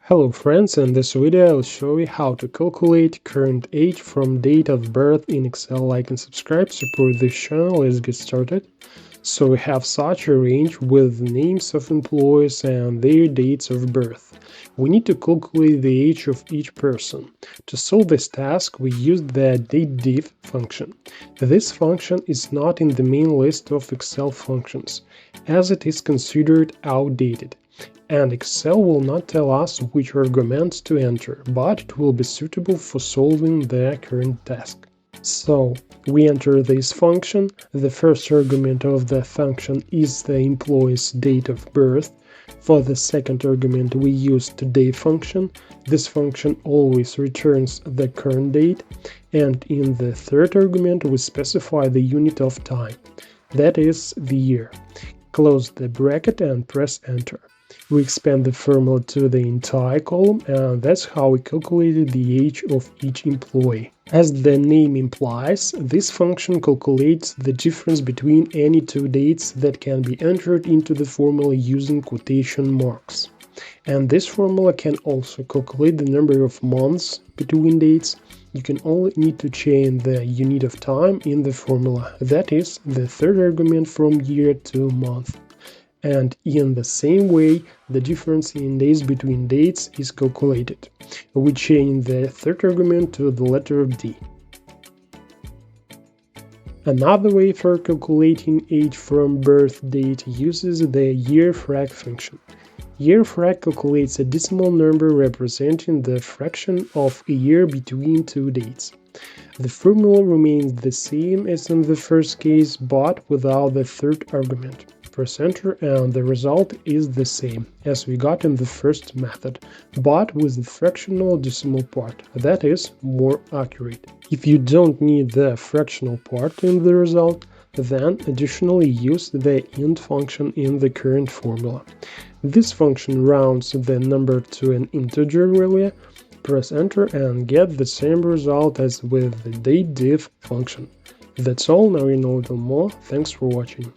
Hello friends, in this video I'll show you how to calculate current age from date of birth in Excel. Like and subscribe, support this channel. Let's get started. So we have such a range with names of employees and their dates of birth. We need to calculate the age of each person. To solve this task, we used the dateDiff function. This function is not in the main list of Excel functions, as it is considered outdated. And Excel will not tell us which arguments to enter, but it will be suitable for solving the current task. So, we enter this function. The first argument of the function is the employee's date of birth. For the second argument, we use today function. This function always returns the current date. And in the third argument, we specify the unit of time, that is, the year. Close the bracket and press enter. We expand the formula to the entire column, and that's how we calculated the age of each employee. As the name implies, this function calculates the difference between any two dates that can be entered into the formula using quotation marks. And this formula can also calculate the number of months between dates. You can only need to change the unit of time in the formula, that is, the third argument from year to month. And in the same way, the difference in days between dates is calculated. We change the third argument to the letter D. Another way for calculating age from birth date uses the year_frac function. Year_frac calculates a decimal number representing the fraction of a year between two dates. The formula remains the same as in the first case, but without the third argument. Press enter and the result is the same as we got in the first method, but with the fractional decimal part, that is, more accurate. If you don't need the fractional part in the result, then additionally use the int function in the current formula. This function rounds the number to an integer value. Press enter and get the same result as with the dateDiff function. That's all, now you know a little more. Thanks for watching.